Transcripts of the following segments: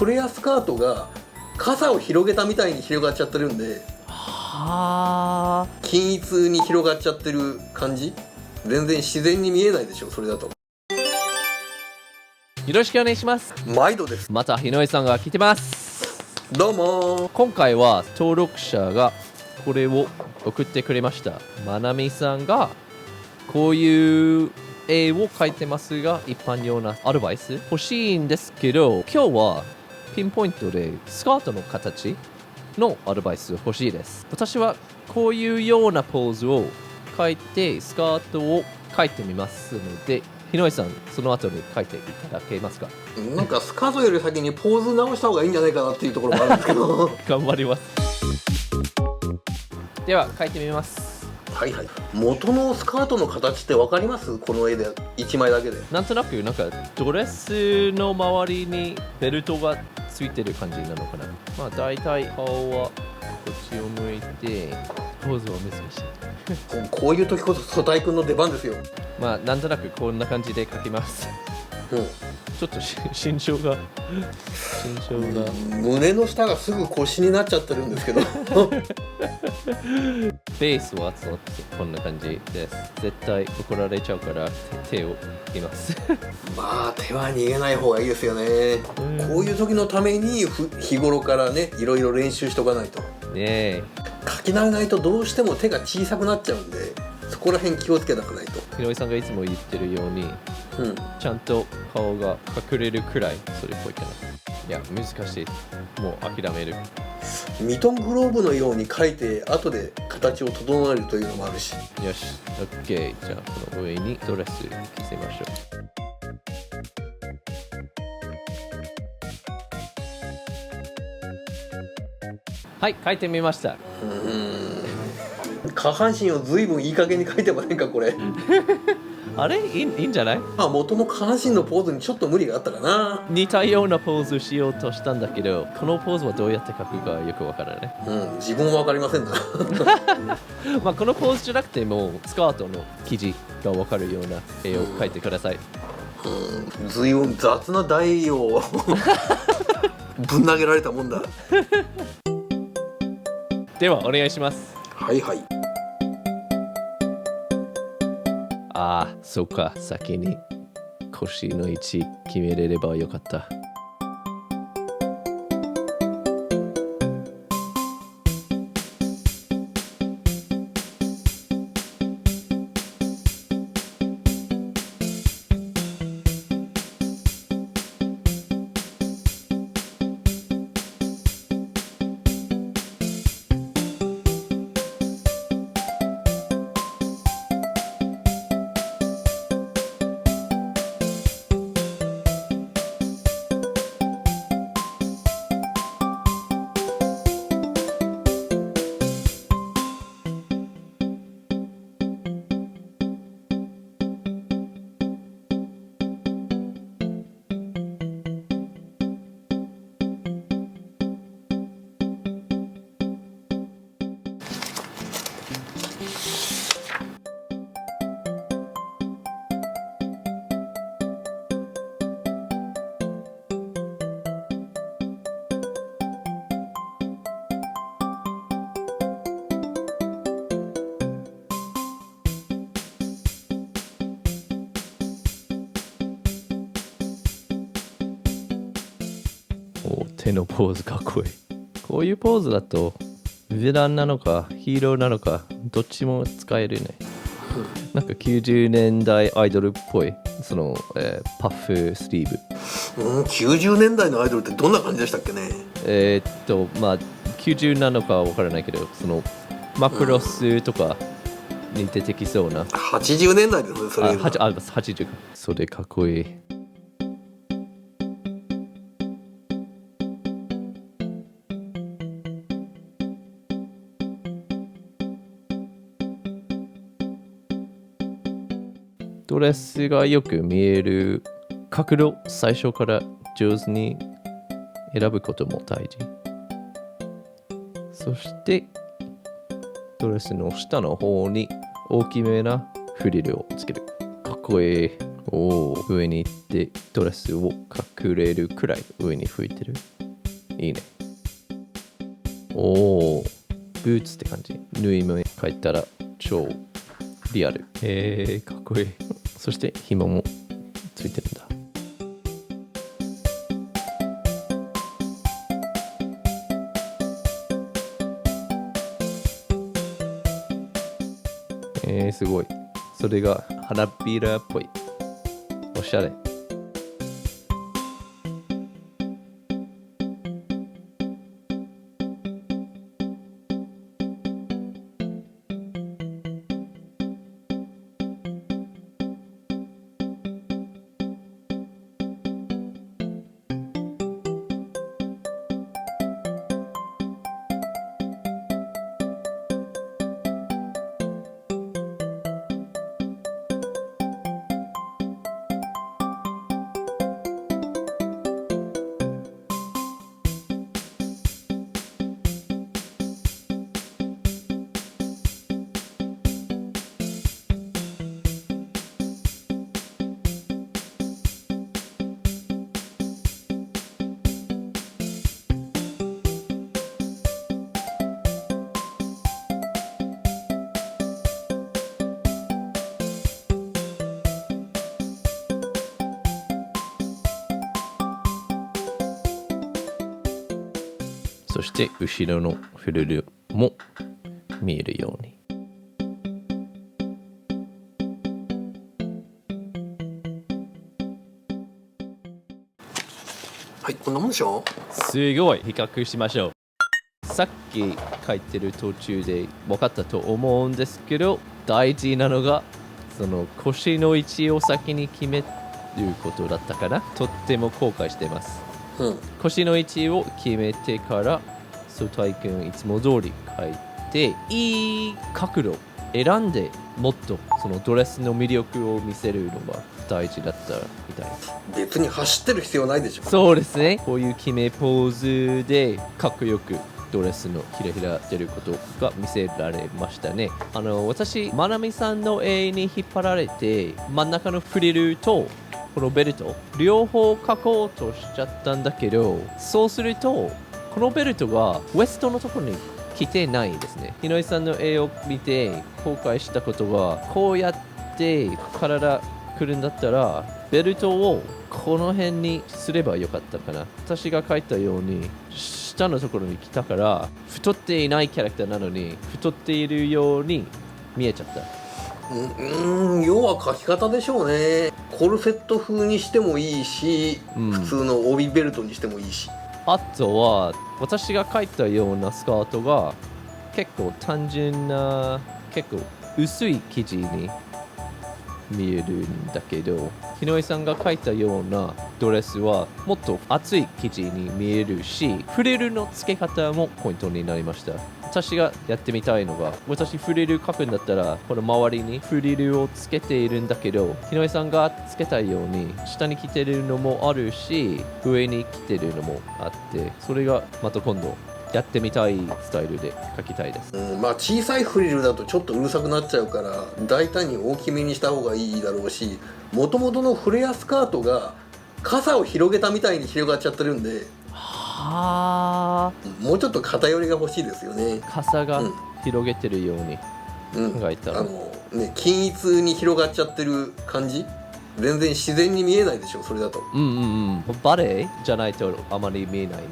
フレアスカートが傘を広げたみたいに広がっちゃってるんで、はあ、均一に広がっちゃってる感じ、全然自然に見えないでしょ、それだと。よろしくお願いします。毎度です。また日野井さんが来てます。どうも。今回は登録者がこれを送ってくれました。まなみさんがこういう絵を描いてますが、一般用なアドバイス欲しいんですけど、今日はピンポイントでスカートの形のアドバイス欲しいです。私はこういうようなポーズを描いてスカートを描いてみますので、日野井さん、その後に描いていただけますか？なんかスカートより先にポーズ直した方がいいんじゃないかなっていうところもあるんですけど頑張ります。では描いてみます。はいはい。元のスカートの形って分かります？この絵で1枚だけで。なんとなくなんかドレスの周りにベルトがついてる感じなのかな。まあ大体顔はこっちを向いて、ポーズは難しい。こういう時こそソタイ君の出番ですよ。まあなんとなくこんな感じで描きます。ちょっと身長が胸の下がすぐ腰になっちゃってるんですけどベースは集まってこんな感じです。絶対怒られちゃうから手を入れますまあ手は逃げない方がいいですよね。こういう時のために日頃からね、いろいろ練習しとかないと。ねえ、描き慣れないとどうしても手が小さくなっちゃうんで、そこら辺気をつけなくないと。ひろいさんがいつも言ってるように、ちゃんと顔が隠れるくらいそれっぽいかな。いや難しい、もう諦める。ミトングローブのように描いて後で形を整えるというのもあるし。よし OK、 じゃあこの上にドレス着せましょう。はい、描いてみました。下半身を随分いい加減に描いてませんかこれあれいいんじゃない？まあ元の下半身のポーズにちょっと無理があったかな。似たようなポーズしようとしたんだけど、このポーズはどうやって描くかよくわからない。自分は分かりませんなまあこのポーズじゃなくてもスカートの生地がわかるような絵を描いてください。随分雑な台をぶん投げられたもんだではお願いします。はいはい。ああ、そうか、先に腰の位置決めれればよかった。手のポーズかっこいい。こういうポーズだとヴィランなのかヒーローなのかどっちも使えるね。なんか90年代アイドルっぽいその、パッフスリーブ。90年代のアイドルってどんな感じでしたっけね。まあ90なのかわからないけど、そのマクロスとかに出てきそうな。80年代ですね、それ。80か。それかっこいい。ドレスがよく見える角度、最初から上手に選ぶことも大事。そしてドレスの下の方に大きめなフリルをつける。かっこいい。上に行っでドレスを隠れるくらい上に拭いてる。いいね。おー、ブーツって感じ。縫い目書いたら超リアル。かっこいい。そして紐もついてるんだ。すごい。それが花びらっぽい。おしゃれ。そして後ろのフリルも見えるように。はい、こんなもんでしょ。すごい比較しましょう。さっき書いてる途中で分かったと思うんですけど、大事なのがその腰の位置を先に決めることだったかな。とっても後悔してます。腰の位置を決めてからスタイ君いつも通り書いて、いい角度選んでもっとそのドレスの魅力を見せるのが大事だったみたいです。別に走ってる必要ないでしょ。そうですね。こういう決めポーズでかっこよくドレスのひらひら出ることが見せられましたね。私、まなみさんの絵に引っ張られて真ん中のフリルとこのベルト両方書こうとしちゃったんだけど、そうするとこのベルトがウエストのところに来てないですね。日野井さんの絵を見て後悔したことが、こうやって体くるんだったらベルトをこの辺にすればよかったかな。私が書いたように下のところに来たから、太っていないキャラクターなのに太っているように見えちゃった。要は書き方でしょうね。コルセット風にしてもいいし、普通の帯ベルトにしてもいいし、あとは私が書いたようなスカートが結構単純な、結構薄い生地に見えるんだけど、日野井さんが書いたようなドレスはもっと厚い生地に見えるし、フリルの付け方もポイントになりました。私がやってみたいのが、私フリル書くんだったらこの周りにフリルをつけているんだけど、日野井さんがつけたいように下に着てるのもあるし上に着てるのもあって、それがまた今度やってみたいスタイルで書きたいです。まあ小さいフリルだとちょっとうるさくなっちゃうから大胆に大きめにした方がいいだろうし、もともとのフレアスカートが傘を広げたみたいに広がっちゃってるんで、もうちょっと偏りが欲しいですよね。傘が広げてるように考えたら、均一に広がっちゃってる感じ、全然自然に見えないでしょ、それだと。バレエじゃないとあまり見えないね。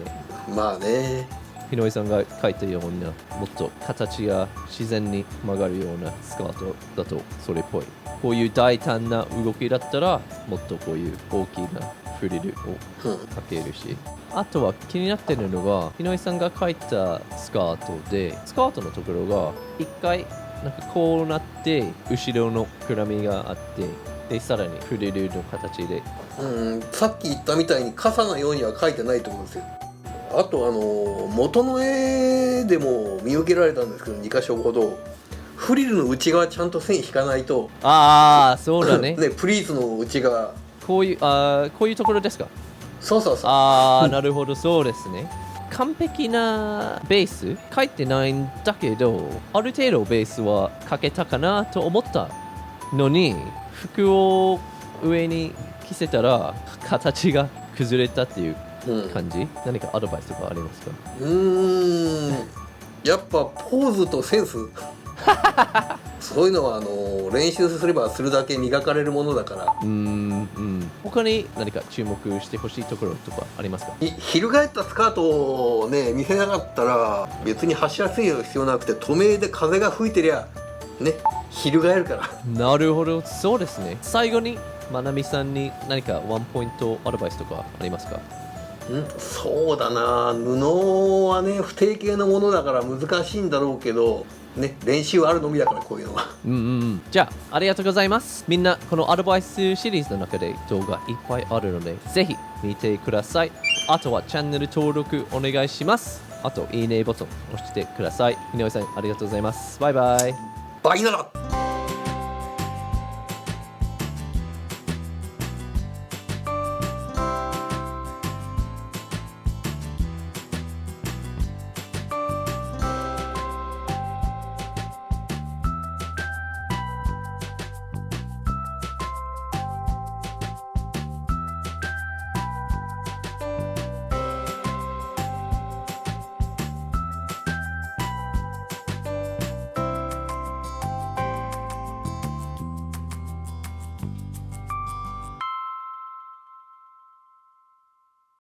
まあね。日野井さんが書いたようなもっと形が自然に曲がるようなスカートだとそれっぽい。こういう大胆な動きだったらもっとこういう大きなフリルをかけるし、あとは気になってるのが、日野井さんが書いたスカートで、スカートのところが一回なんかこうなって後ろの膨らみがあって、でさらにフリルの形で、さっき言ったみたいに傘のようには書いてないと思うんですよ。あと元の絵でも見受けられたんですけど、2箇所ほどフリルの内側ちゃんと線引かないと、そうだねプリーツの内側こういうところですか。そうなるほど、そうですね。完璧なベース書いてないんだけど、ある程度ベースは書けたかなと思ったのに、服を上に着せたら形が崩れたっていううん感じ、何かアドバイスとかありますか？やっぱポーズとセンスそういうのは練習すればするだけ磨かれるものだから。他に何か注目してほしいところとかありますか？翻ったスカートをね見せなかったら別に走らせる必要なくて、透明で風が吹いてりゃね翻るから。なるほど、そうですね。最後にまなみさんに何かワンポイントアドバイスとかありますか？そうだな、布はね不定形のものだから難しいんだろうけどね、練習あるのみだからこういうのは。じゃあありがとうございます。みんなこのアドバイスシリーズの中で動画いっぱいあるのでぜひ見てください。あとはチャンネル登録お願いします。あといいねボタン押してください。井上さんありがとうございます。バイバイ。バイなら。